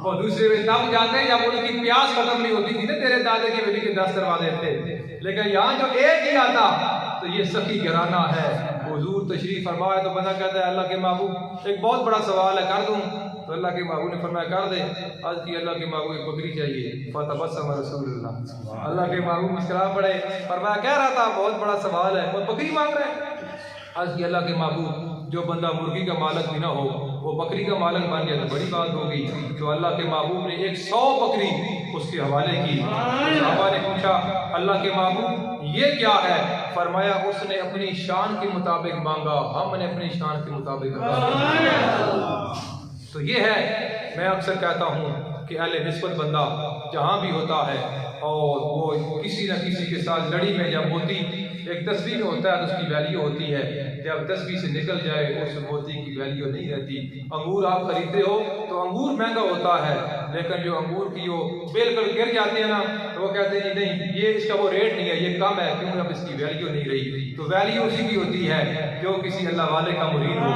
और दूसरे में तब जाते जब उनकी प्यास खत्म नहीं होती थी ना, तेरे दादे की हवेली के 10 दरवाजे थे, लेकिन यहाँ जो एक ही आता तो ये सखी घराना है। हुजूर तशरीफ फरमाए तो बंदा कहता है अल्लाह के महबूब एक बहुत बड़ा सवाल है कर दूं? तो अल्लाह के महबूब ने फरमाया कर दे। आज की अल्लाह के महबूब एक बकरी चाहिए, फतबस्सम रसूलुल्लाह। अल्लाह के महबूब मुस्कुरा पड़े, फरमाया कह रहा था बहुत बड़ा सवाल है और बकरी मांग रहा है। आज की अल्लाह के महबूब जो बंदा मुर्गी का मालिक भी ना हो वो बकरी का मालिक बन गया तो बड़ी बात हो गई। तो अल्लाह के महबूब ने 100 बकरी उसके हवाले की। सहाबा ने पूछा अल्लाह के महबूब ये क्या है? फरमाया उसने अपनी शान के मुताबिक मांगा, हमने अपनी शान के मुताबिक मांगा। तो ये है, मैं अक्सर कहता हूँ कि अहले निस्बत बंदा जहाँ भी होता है और वो किसी न किसी के साथ लड़ी में जब होती एक तस्वीर में होता है तो उसकी वैल्यू होती है, जब तस्वीर से निकल जाए उस मोती की वैल्यू नहीं रहती। अंगूर आप खरीदते हो तो अंगूर महंगा होता है, लेकिन जो अंगूर की वो बिल्कुल गिर जाते हैं ना तो वो कहते हैं नहीं ये इसका वो रेट नहीं है, ये कम है, क्यों अब इसकी वैल्यू नहीं रही। तो वैल्यू उसी की होती है जो किसी अल्लाह वाले का मुरीद हो,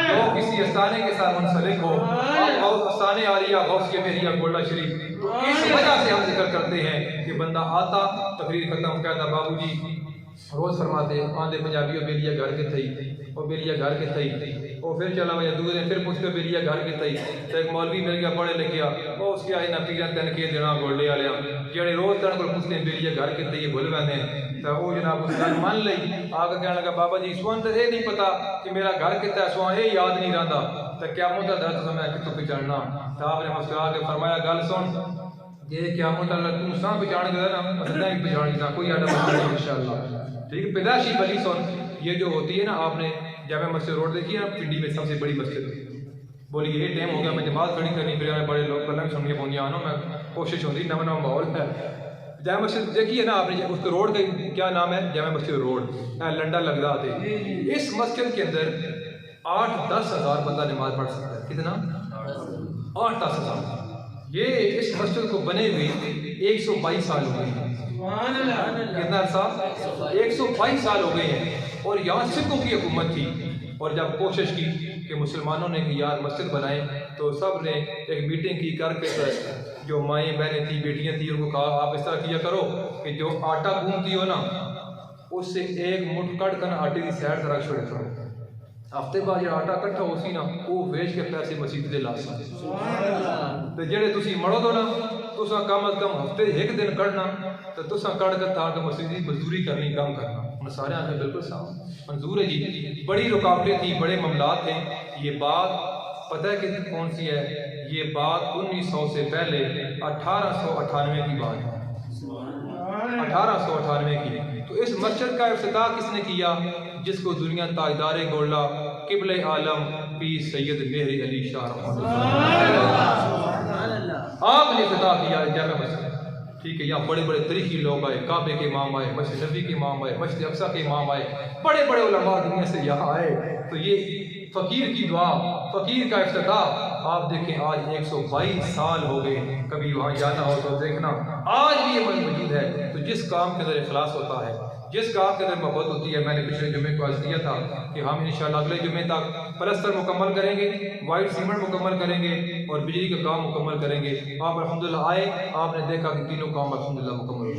जो किसी अस्ताने के साथ मुंसलिक हो। अस्ताने आलिया गौसिया मेरिया गोल्डा शरीफ, तो इस वजह से हम जिक्र करते हैं कि बंदा आता तकरीर खत्म कहता बाबूजी रोज फरमाते आंधे पंजाबी बेलिया घर के थई, और बेलिया घर के थई, और फिर चला भाई दूसरे दिन फिर पूछते बेलिया घर के थई, तो एक मौलवी मिल गया पढ़े लिखे वो उसके आए ना पीरा तन के देना गोल्डे वाले जेड़े रोज तन को पूछते बेलिया घर के थई भूल गए तो वो जनाब उस गल मान ली। आगे कहने लगा बाबा जी सुन तो ये नहीं पता कि मेरा घर कितना सुहा ये याद नहीं रहता, तो क्या मुद्दा दर्द मैं कितों पहचानना। तो आपने मुस्कुरा के फरमाया गल सुन ये क्या मुतल्ला तू सा पहचान गया ना अल्लाह ही पहचान सा कोई आडा नहीं इंशाअल्लाह। ठीक है पैदाशी बली सुन ये जो होती है ना, आपने जामा मस्जिद रोड देखी है पिंडी में सबसे बड़ी मस्जिद, बोली ये टाइम हो गया मैं जमात खड़ी करनी फिर बड़े लोग कलम सुन के पहुंचे आनो मैं कोशिश होती नवा नवा माहौल है। जामा मस्जिद देखी है ना आपने, उसके रोड का क्या नाम है जामा मस्जिद रोड लंडा लगदा थे। इस मस्जिद के अंदर 8-10 हज़ार बंदा नमाज पढ़ सकता है। कितना 8-10 हज़ार। ये इस मस्जिद को बने हुए 122 साल हो गए हैं। कितना साल 122 साल हो गए हैं। और यहाँ सिखों की हुकूमत थी, और जब कोशिश की कि मुसलमानों ने कि यार मस्जिद बनाए तो सब ने एक मीटिंग की करके जो माएँ बहनें थी बेटियाँ थी उनको कहा आप इस तरह किया करो कि जो आटा गूंथती हो ना उससे एक मुठ कट कर आटे की सैर रख छोड़े करो, हफ्ते बाद जो आटा इकट्ठा हो सी ना वो वेच के पैसे मसीत दे ला सकते। तो जेड़े तुसी मड़ो दो ना तुसा कम अज कम हफ्ते एक दिन कढ़ना तो तुसा कढ़ कर ताकि मसीत की मजदूरी करनी कम करना। उन सारे आंखें बिल्कुल साफ मंजूर है जी। बड़ी रुकावटें थी बड़े मामलात थे। ये बात पता है कि कौन सी है, ये बात 1900 से पहले 1898 की बात है, 1898 की। तो इस मस्जिद का इफ्तिताह किसने किया, जिसको दुनिया ताजदार गोल्डा किबले आलम पीर सैयद मेहरी अली शाह आपने इफ्तिताह किया जामा मस्जिद। ठीक है, यहाँ बड़े बड़े तरीकी लोग आए, काबे के इमाम आए, मस्जिद नबी के इमाम आए, मस्जिद अक्सा के इमाम आए, बड़े बड़े उलमा दुनिया से यहाँ आए। तो ये फ़कीर की दुआ, फ़कीर का इफ्तिताह आप देखें आज 122 साल हो गए। कभी वहाँ जाना हो तो देखना आज भी ये मौजूद है। तो जिस काम के अंदर इखलास होता है, जिस काम के अंदर मोहब्बत होती है, मैंने पिछले जुम्मे को अर्ज़ किया था कि हम इंशाअल्लाह अगले जुम्मे तक प्लस्तर मुकम्मल करेंगे, वाइट सीमेंट मुकम्मल करेंगे और बिजली का काम मुकम्मल करेंगे। आप अल्हम्दुलिल्लाह आए, आपने देखा कि तीनों काम अल्हम्दुलिल्लाह मुकम्मल हो।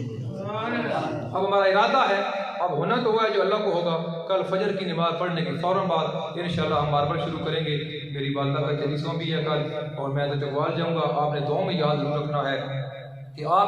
अब हमारा इरादा है, अब होना तो हुआ है जो अल्लाह को होगा। कल फजर की नमाज पढ़ने के फ़ौरन बाद इंशाअल्लाह हम मार्बल शुरू करेंगे। मेरी वालदा का जलीसों भी है कल और मैं तो जगवाल जाऊँगा। आपने दुआ में याद रखना है कि आप